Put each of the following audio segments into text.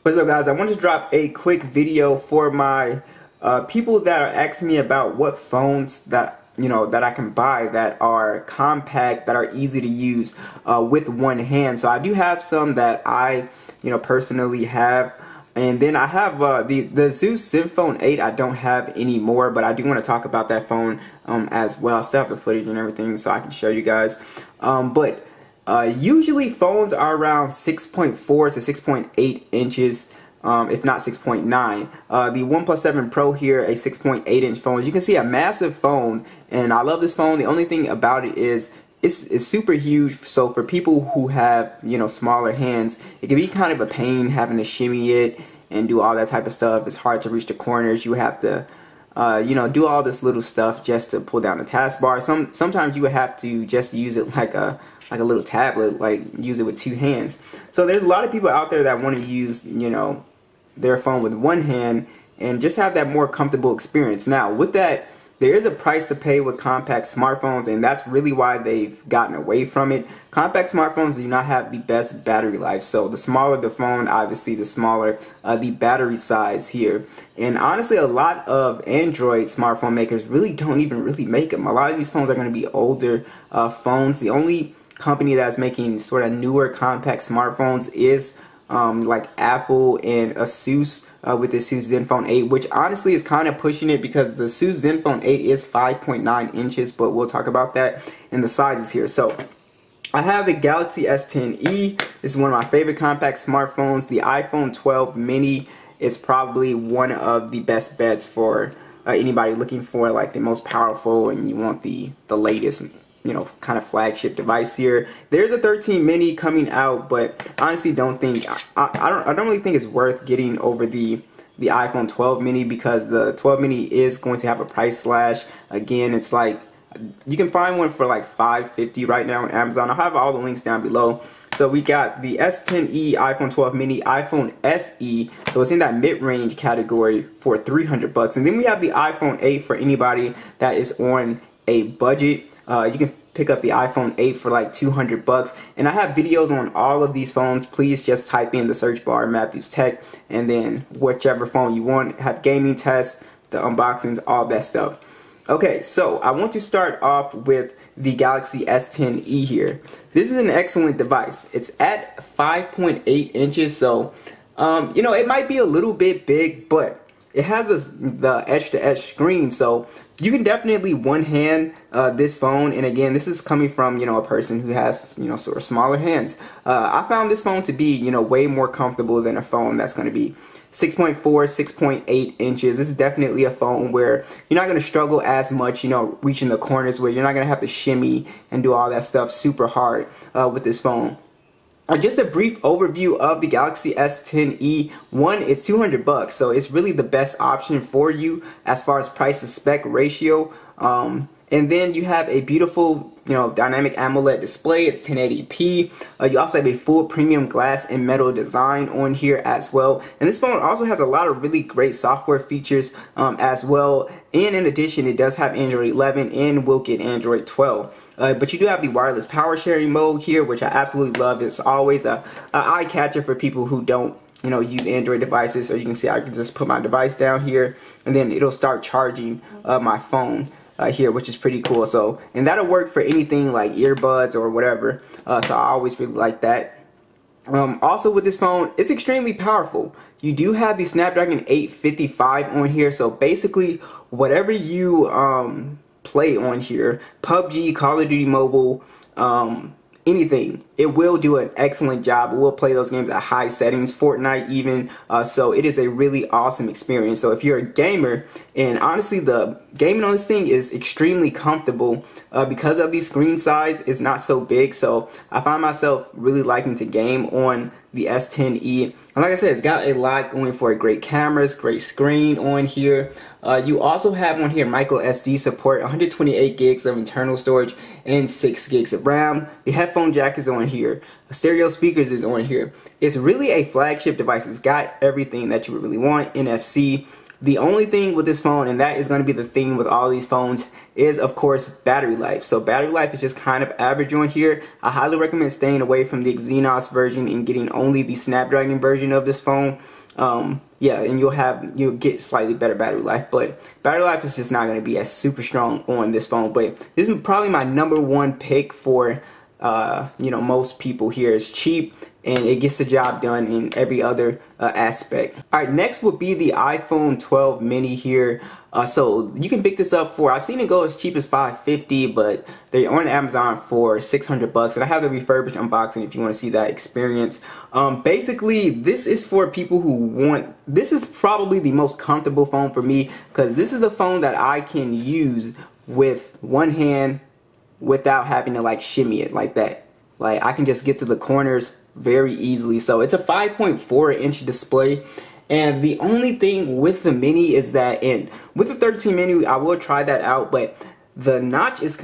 What's up, guys? I wanted to drop a quick video for my people that are asking me about what phones that that I can buy that are compact, that are easy to use with one hand. So I do have some that I personally have, and then I have the Zeus ZenFone 8. I don't have anymore, but I do want to talk about that phone as well. I still have the footage and everything, so I can show you guys. Usually phones are around 6.4 to 6.8 inches, if not 6.9. The Oneplus 7 Pro here, a 6.8 inch phone. As you can see, a massive phone, and I love this phone. The only thing about it is it's super huge, so for people who have smaller hands, it can be kind of a pain having to shimmy it and do all that type of stuff. It's hard to reach the corners. You have to do all this little stuff just to pull down the taskbar. Sometimes you would have to just use it like a little tablet, like use it with two hands. So there's a lot of people out there that want to use their phone with one hand and just have that more comfortable experience. Now with that, there is a price to pay with compact smartphones, and that's really why they've gotten away from it. Compact smartphones do not have the best battery life, so the smaller the phone, obviously the smaller the battery size here. And honestly, a lot of Android smartphone makers really don't even make them. A lot of these phones are going to be older phones. The only company that's making sort of newer compact smartphones is like Apple and Asus with the Asus ZenFone 8, which honestly is kind of pushing it because the Asus ZenFone 8 is 5.9 inches, but we'll talk about that in the sizes here. So I have the Galaxy S10e. This is one of my favorite compact smartphones. The iPhone 12 mini is probably one of the best bets for anybody looking for like the most powerful and you want the latest kind of flagship device here. There's a 13 mini coming out, but honestly don't think I don't really think it's worth getting over the iPhone 12 mini, because the 12 mini is going to have a price slash. Again, it's like you can find one for like $550 right now on Amazon. I'll have all the links down below. So we got the S10e, iPhone 12 mini, iPhone SE, so it's in that mid-range category for $300. And then we have the iPhone 8 for anybody that is on a budget. You can pick up the iPhone 8 for like $200, and I have videos on all of these phones. Please just type in the search bar Matthews Tech, and then whichever phone you want. Have gaming tests, the unboxings, all that stuff. Okay, so I want to start off with the Galaxy S10e here. This is an excellent device. It's at 5.8 inches, so it might be a little bit big, but it has the edge-to-edge screen, so you can definitely one-hand this phone. And again, this is coming from a person who has sort of smaller hands. I found this phone to be way more comfortable than a phone that's going to be 6.4, 6.8 inches. This is definitely a phone where you're not going to struggle as much, reaching the corners, where you're not going to have to shimmy and do all that stuff super hard with this phone. Just a brief overview of the Galaxy S10e. One, it's $200, so it's really the best option for you as far as price to spec ratio. And then you have a beautiful, dynamic AMOLED display. It's 1080p. You also have a full premium glass and metal design on here as well. And this phone also has a lot of really great software features as well. And in addition, it does have Android 11 and will get Android 12. But you do have the wireless power sharing mode here, which I absolutely love. It's always a eye catcher for people who don't use Android devices. So you can see I can just put my device down here, and then it'll start charging my phone here, which is pretty cool. So, and that'll work for anything like earbuds or whatever. So I always really like that. Also with this phone, it's extremely powerful. You do have the Snapdragon 855 on here, so basically whatever you play on here, PUBG, Call of Duty Mobile, anything, it will do an excellent job. It will play those games at high settings, Fortnite even, so it is a really awesome experience. So if you're a gamer, and honestly the gaming on this thing is extremely comfortable because of the screen size is not so big, so I find myself really liking to game on the S10e. And like I said, it's got a lot going for it. Great cameras, great screen on here. You also have on here micro SD support, 128 gigs of internal storage, and 6 gigs of RAM. The headphone jack is on here. Stereo speakers is on here. It's really a flagship device. It's got everything that you would really want. NFC, The only thing with this phone, and that is going to be the theme with all these phones, is of course battery life. So battery life is just kind of average on here. I highly recommend staying away from the Exynos version and getting only the Snapdragon version of this phone. Yeah, and you'll get slightly better battery life, but battery life is just not going to be as super strong on this phone. But this is probably my #1 pick for most people here. It's cheap and it gets the job done in every other aspect. Alright, next would be the iPhone 12 mini here. So you can pick this up for, I've seen it go as cheap as $550, but they're on Amazon for $600, and I have the refurbished unboxing if you want to see that experience. Basically, this is for people who want, this is probably the most comfortable phone for me, because this is the phone that I can use with one hand without having to like shimmy it like that. Like, I can just get to the corners very easily. So it's a 5.4-inch display, and the only thing with the mini is that, and with the 13 mini I will try that out, but the notch is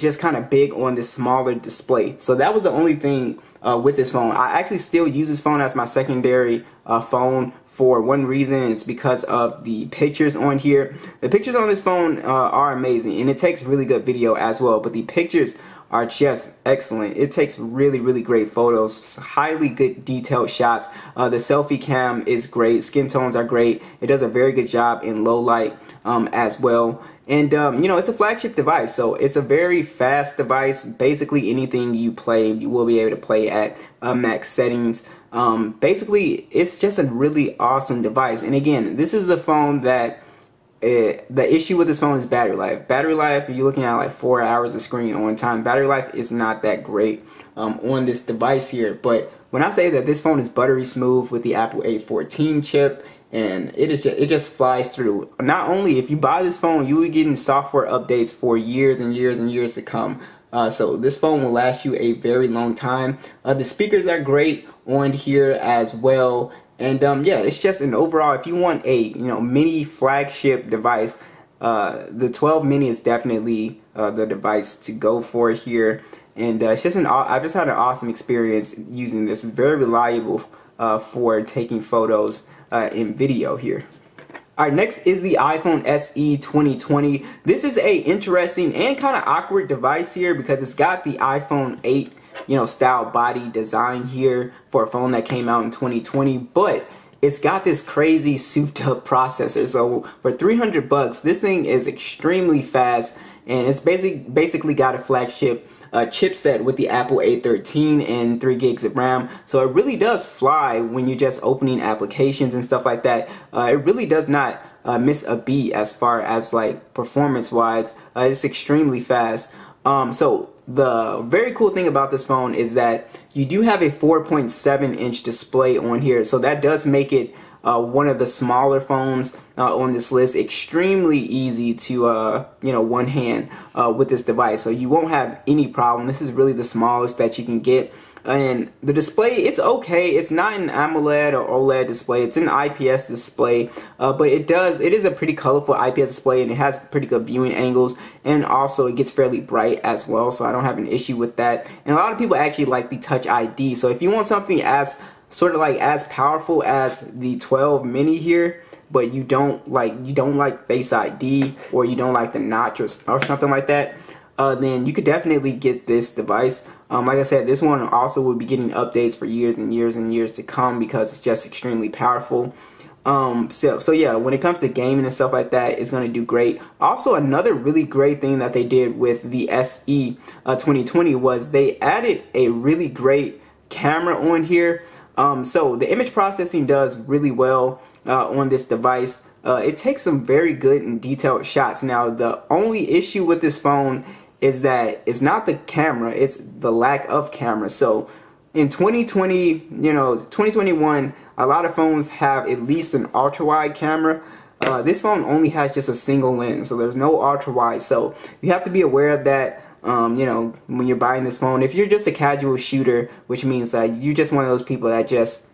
just kind of big on this smaller display. So that was the only thing with this phone. I actually still use this phone as my secondary phone for one reason. It's because of the pictures on here. The pictures on this phone are amazing, and it takes really good video as well, but the pictures are just excellent. It takes really, really great photos, highly good detailed shots. The selfie cam is great, skin tones are great. It does a very good job in low light as well. And it's a flagship device, so it's a very fast device. Basically anything you play, you will be able to play at max settings. Basically, it's just a really awesome device. And again, this is the phone that the issue with this phone is battery life. Battery life, you're looking at like 4 hours of screen on time. Battery life is not that great on this device here. But when I say that this phone is buttery smooth with the Apple A14 chip, and it just flies through. Not only if you buy this phone, you will be getting software updates for years and years and years to come. So this phone will last you a very long time. The speakers are great on here as well. And yeah, it's just an overall, if you want a mini flagship device, the 12 mini is definitely the device to go for here. And it's just I've just had an awesome experience using this. It's very reliable for taking photos in video here. Alright, next is the iPhone SE 2020. This is a interesting and kind of awkward device here because it's got the iPhone 8 style body design here for a phone that came out in 2020, but it's got this crazy souped up processor. So for $300, this thing is extremely fast, and it's basically got a flagship chipset with the Apple A13 and 3 gigs of RAM. So it really does fly when you're just opening applications and stuff like that. It really does not miss a beat as far as like performance wise. It's extremely fast. So the very cool thing about this phone is that you do have a 4.7-inch display on here, so that does make it one of the smaller phones on this list. Extremely easy to one hand with this device, so you won't have any problem. This is really the smallest that you can get. And the display, it's okay. It's not an AMOLED or OLED display. It's an IPS display, but it is a pretty colorful IPS display, and it has pretty good viewing angles, and also it gets fairly bright as well, so I don't have an issue with that. And a lot of people actually like the Touch ID, so if you want something as sort of like as powerful as the 12 mini here, but you don't like Face ID, or you don't like the notch or something like that, then you could definitely get this device. Like I said, this one also will be getting updates for years and years and years to come because it's just extremely powerful. So yeah, when it comes to gaming and stuff like that, it's going to do great. Also, another really great thing that they did with the SE 2020 was they added a really great camera on here. So the image processing does really well on this device. It takes some very good and detailed shots. Now, the only issue with this phone is that it's not the camera, it's the lack of camera. So in 2020, 2021, a lot of phones have at least an ultra wide camera. This phone only has just a single lens, so there's no ultra wide. So you have to be aware of that. When you're buying this phone, if you're just a casual shooter, which means that you're just one of those people that just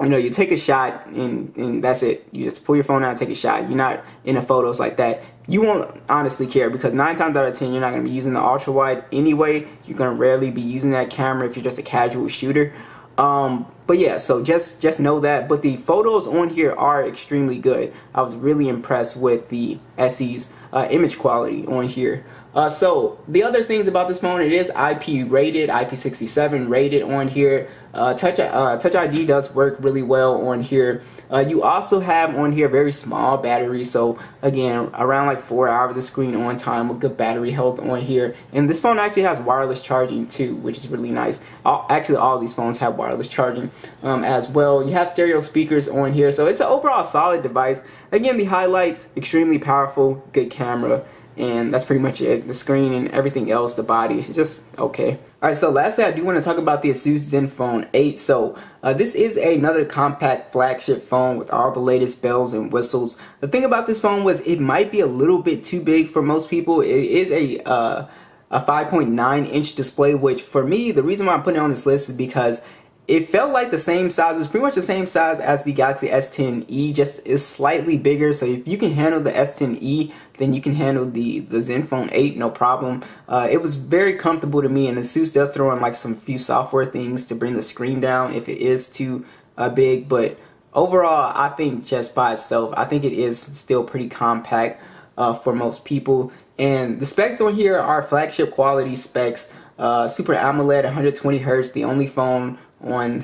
you take a shot and that's it. You just pull your phone out and take a shot. You're not into photos like that. You won't honestly care, because 9 times out of 10 you're not going to be using the ultra wide anyway. You're going to rarely be using that camera if you're just a casual shooter. But yeah, so just know that. But the photos on here are extremely good. I was really impressed with the SE's image quality on here. So the other things about this phone, it is IP rated, IP67 rated on here. Touch ID does work really well on here. You also have on here very small battery, so again around like 4 hours of screen on time with good battery health on here. And this phone actually has wireless charging too, which is really nice. Actually all these phones have wireless charging as well. You have stereo speakers on here, so it's an overall solid device. Again, the highlights, extremely powerful, good camera. And that's pretty much it. The screen and everything else, the body, is just okay. Alright, so lastly, I do want to talk about the Asus Zenfone 8. So this is another compact flagship phone with all the latest bells and whistles. The thing about this phone was it might be a little bit too big for most people. It is a 5.9-inch display, which for me, the reason why I'm putting it on this list is because it felt like the same size. It was pretty much the same size as the Galaxy S10e, just is slightly bigger. So if you can handle the S10e, then you can handle the Zenfone 8, no problem. It was very comfortable to me, and Asus does throw in like some few software things to bring the screen down if it is too big. But overall, I think just by itself, I think it is still pretty compact for most people. And the specs on here are flagship quality specs. Super AMOLED, 120 Hz, the only phone on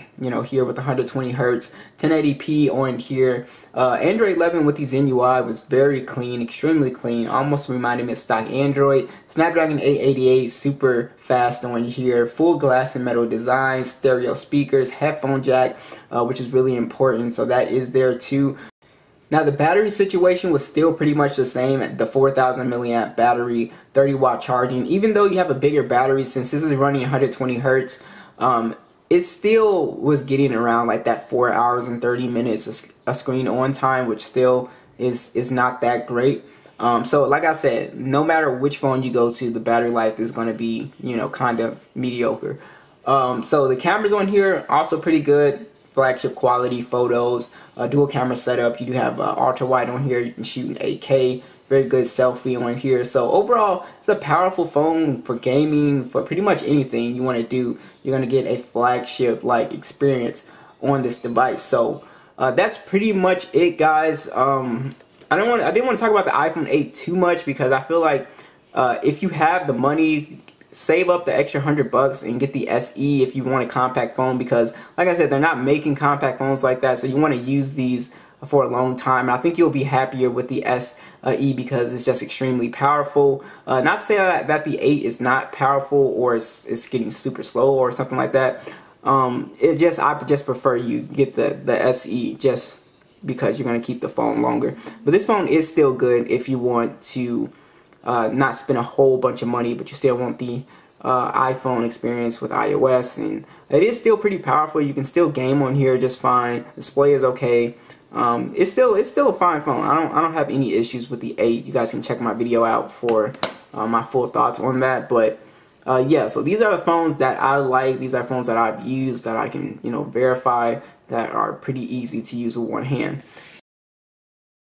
here with 120 Hz, 1080p on here. Android 11 with the Zen UI was very clean, extremely clean, almost reminded me of stock Android. Snapdragon 888, super fast on here. Full glass and metal design, stereo speakers, headphone jack, which is really important, so that is there too. Now the battery situation was still pretty much the same at the 4,000 milliamp battery, 30-watt charging. Even though you have a bigger battery, since this is running 120 Hz, it still was getting around like that 4 hours and 30 minutes of screen on time, which still is not that great. So like I said, no matter which phone you go to, the battery life is going to be, kind of mediocre. So the cameras on here also pretty good. Flagship quality photos, dual camera setup. You do have ultra wide on here. You can shoot in 8K. Very good selfie on here. So overall, it's a powerful phone for gaming, for pretty much anything you want to do. You're going to get a flagship like experience on this device. So that's pretty much it, guys. I didn't want to talk about the iPhone 8 too much because I feel like if you have the money, save up the extra $100 and get the SE if you want a compact phone, because like I said, they're not making compact phones like that, so you want to use these for a long time. I think you'll be happier with the SE because it's just extremely powerful. Not to say that the 8 is not powerful or it's getting super slow or something like that. I just prefer you get the SE just because you're going to keep the phone longer. But this phone is still good if you want to not spend a whole bunch of money, but you still want the iPhone experience with iOS, and it is still pretty powerful. You can still game on here just fine. Display is okay. It's still a fine phone. I don't have any issues with the 8. You guys can check my video out for my full thoughts on that. But yeah, so these are the phones that I like. These are phones that I've used that I can verify that are pretty easy to use with one hand.